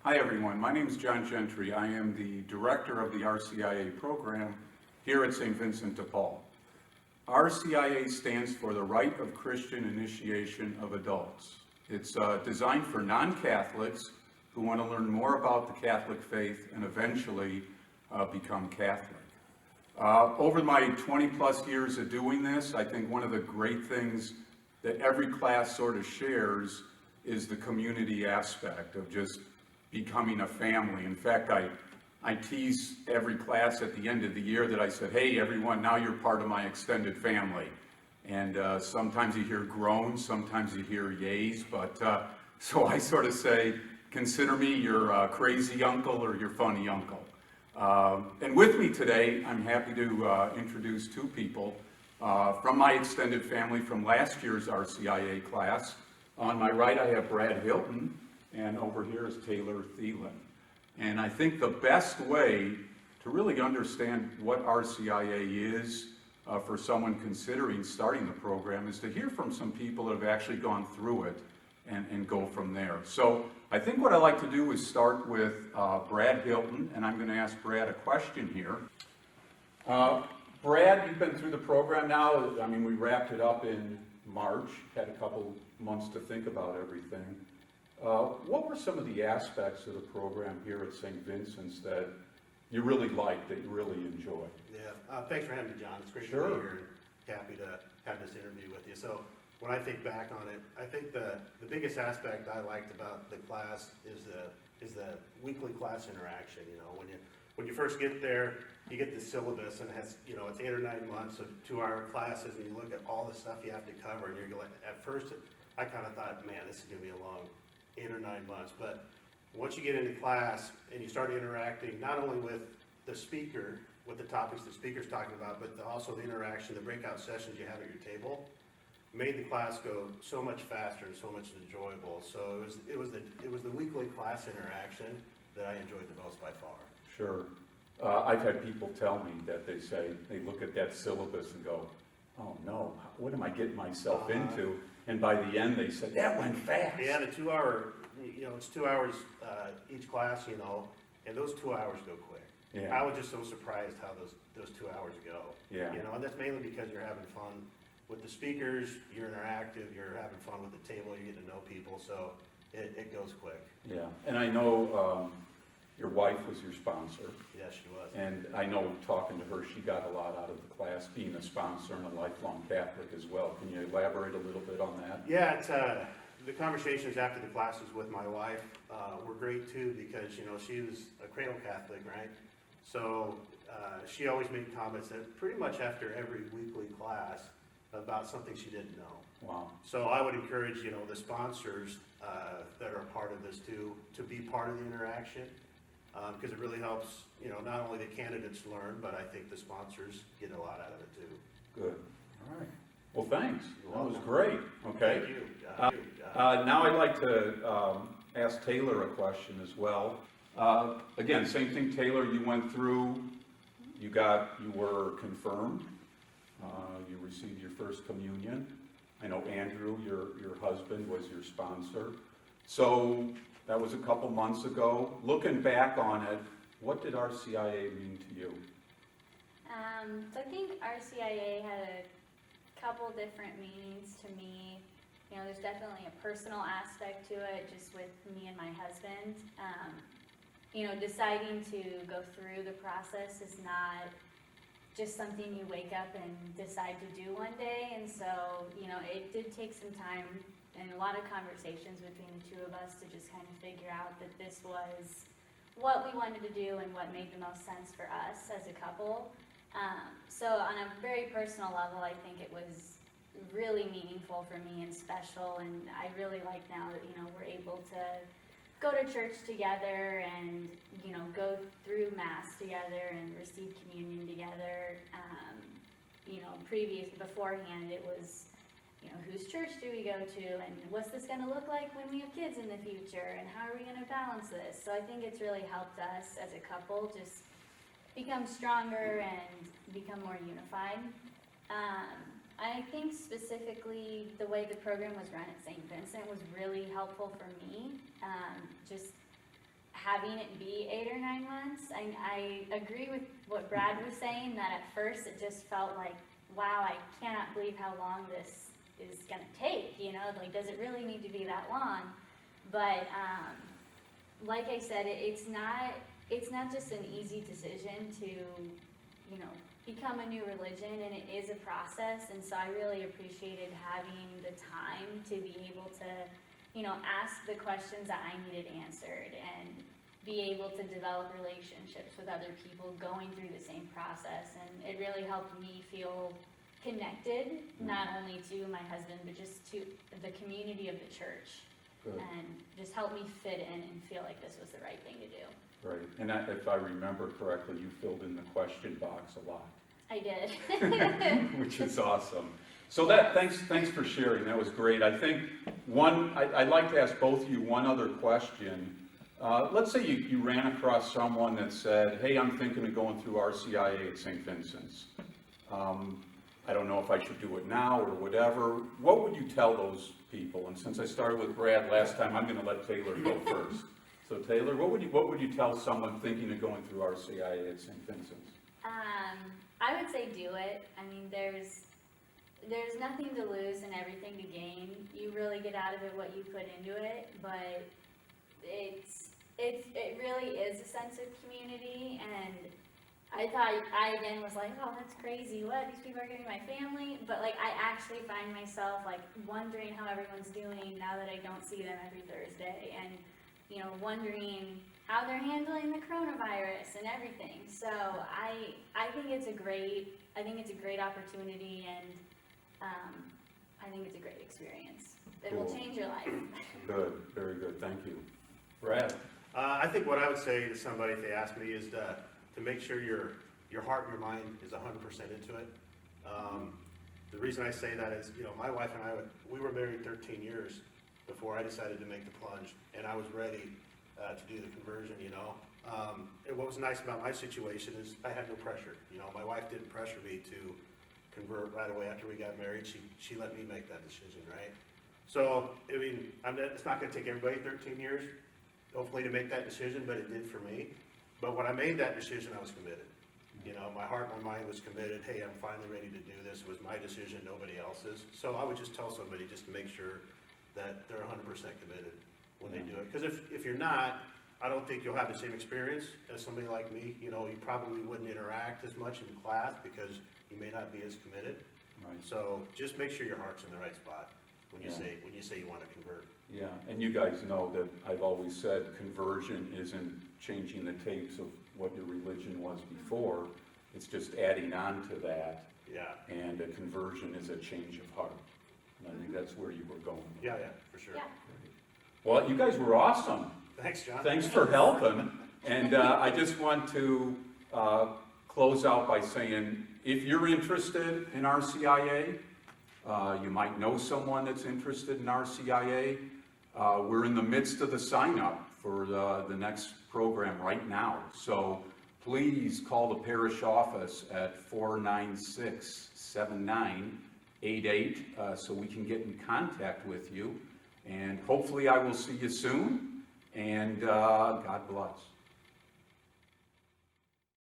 Hi everyone, my name is John Gentry. I am the director of the RCIA program here at St. Vincent de Paul. RCIA stands for the Rite of Christian Initiation of Adults. It's designed for non-Catholics who want to learn more about the Catholic faith and eventually become Catholic. Over my 20 plus years of doing this, I think one of the great things that every class sort of shares is the community aspect of just becoming a family. In fact, I tease every class at the end of the year that I said, hey everyone, now you're part of my extended family. And sometimes you hear groans, sometimes you hear yays, but so I sort of say, consider me your crazy uncle or your funny uncle. And with me today, I'm happy to introduce two people from my extended family from last year's RCIA class. On my right, I have Brad Hilton, and over here is Taylor Thielen. And I think the best way to really understand what RCIA is for someone considering starting the program is to hear from some people that have actually gone through it and go from there. So I think what I'd like to do is start with Brad Hilton, and I'm going to ask Brad a question here. Brad, you've been through the program now. I mean, we wrapped it up in March, had a couple months to think about everything. What were some of the aspects of the program here at St. Vincent's that you really liked, that you really enjoyed? Yeah, thanks for having me, John. It's great to be here and happy to have this interview with you. So when I think back on it, I think the biggest aspect I liked about the class is the weekly class interaction. You know, when you first get there, you get the syllabus and it has, you know, it's 8 or 9 months of 2-hour classes, and you look at all the stuff you have to cover, and you're like, at first I kind of thought, man, this is gonna be a long 8 or 9 months. But once you get into class and you start interacting not only with the speaker, with the topics the speaker's talking about, but also the interaction, the breakout sessions you have at your table, made the class go so much faster and so much enjoyable. So it was the weekly class interaction that I enjoyed the most by far. Sure. I've had people tell me that they say, they look at that syllabus and go, oh no, what am I getting myself into? And by the end they said, that went fast. Yeah, the 2 hour, you know, it's 2 hours each class, you know, and those 2 hours go quick. Yeah. I was just so surprised how those 2 hours go. Yeah. You know, and that's mainly because you're having fun with the speakers, you're interactive, you're having fun with the table, you get to know people, so it goes quick. Yeah, and I know your wife was your sponsor. Yeah, she was. And I know talking to her, she got a lot out of the class, being a sponsor and a lifelong Catholic as well. Can you elaborate a little bit on that? Yeah, it's, the conversations after the classes with my wife were great too, because, you know, she was a cradle Catholic, right? So she always made comments that pretty much after every weekly class about something she didn't know. Wow. So I would encourage, you know, the sponsors that are a part of this too, to be part of the interaction, because it really helps, you know, not only the candidates learn, but I think the sponsors get a lot out of it too. Good. All right. Well, thanks. That was great. Okay. Thank you. Now I'd like to ask Taylor a question as well. Again, same thing, Taylor, you went through, you were confirmed, you received your first communion. I know Andrew, your husband, was your sponsor. So that was a couple months ago. Looking back on it, what did RCIA mean to you? So I think RCIA had a couple different meanings to me. You know, there's definitely a personal aspect to it, just with me and my husband. You know, deciding to go through the process is not just something you wake up and decide to do one day. And so, you know, it did take some time and a lot of conversations between the two of us to just kind of figure out that this was what we wanted to do and what made the most sense for us as a couple. So on a very personal level, I think it was really meaningful for me and special, and I really like now that, you know, we're able to go to church together and, you know, go through Mass together and receive communion together. You know, beforehand it was, you know, whose church do we go to, and what's this going to look like when we have kids in the future, and how are we going to balance this? So I think it's really helped us as a couple just become stronger and become more unified. I think specifically the way the program was run at St. Vincent was really helpful for me. Just having it be 8 or 9 months. I agree with what Brad was saying, that at first it just felt like, wow, I cannot believe how long this is gonna take, you know, like, does it really need to be that long? But, like I said, it's not just an easy decision to, you know, become a new religion, and it is a process, and so I really appreciated having the time to be able to, you know, ask the questions that I needed answered and be able to develop relationships with other people going through the same process. And it really helped me feel connected, not only to my husband, but just to the community of the church. Good. And just helped me fit in and feel like this was the right thing to do. Right, and if I remember correctly, you filled in the question box a lot. I did. Which is awesome. So thanks for sharing, that was great. I think I'd like to ask both of you one other question. Let's say you ran across someone that said, hey, I'm thinking of going through RCIA at St. Vincent's. I don't know if I should do it now or whatever. What would you tell those people? And since I started with Brad last time, I'm gonna let Taylor go first. So Taylor, what would you tell someone thinking of going through RCIA at St. Vincent's? I would say do it. I mean, there's nothing to lose and everything to gain. You really get out of it what you put into it, but it really is a sense of community. And I again was like, oh, that's crazy. What? These people are gonna be my family? But like, I actually find myself like wondering how everyone's doing now that I don't see them every Thursday, and you know, wondering how they're handling the coronavirus and everything. So I think it's a great opportunity, and I think it's a great experience. It will Cool. change your life. Good, very good, thank you. Brad? I think what I would say to somebody if they ask me is to make sure your heart and your mind is 100% into it. The reason I say that is, you know, my wife and I, we were married 13 years before I decided to make the plunge, and I was ready to do the conversion, you know. And what was nice about my situation is I had no pressure. You know, my wife didn't pressure me to convert right away after we got married. She let me make that decision, right? So, I mean, it's not going to take everybody 13 years, hopefully, to make that decision, but it did for me. But when I made that decision, I was committed. You know, my heart and my mind was committed. Hey, I'm finally ready to do this. It was my decision, nobody else's. So I would just tell somebody just to make sure that they're 100% committed when they do it. Because if you're not, I don't think you'll have the same experience as somebody like me. You know, you probably wouldn't interact as much in class because you may not be as committed. Right. So just make sure your heart's in the right spot when you Yeah. say you want to convert. Yeah, and you guys know that I've always said conversion isn't changing the tapes of what your religion was before. It's just adding on to that. Yeah. And a conversion is a change of heart. And I think that's where you were going. Yeah, for sure. Yeah. Well, you guys were awesome. Thanks, John. Thanks for helping. And I just want to close out by saying, if you're interested in RCIA, you might know someone that's interested in RCIA. We're in the midst of the sign-up for the next program right now. So please call the parish office at 496-7988 so we can get in contact with you. And hopefully I will see you soon. And God bless.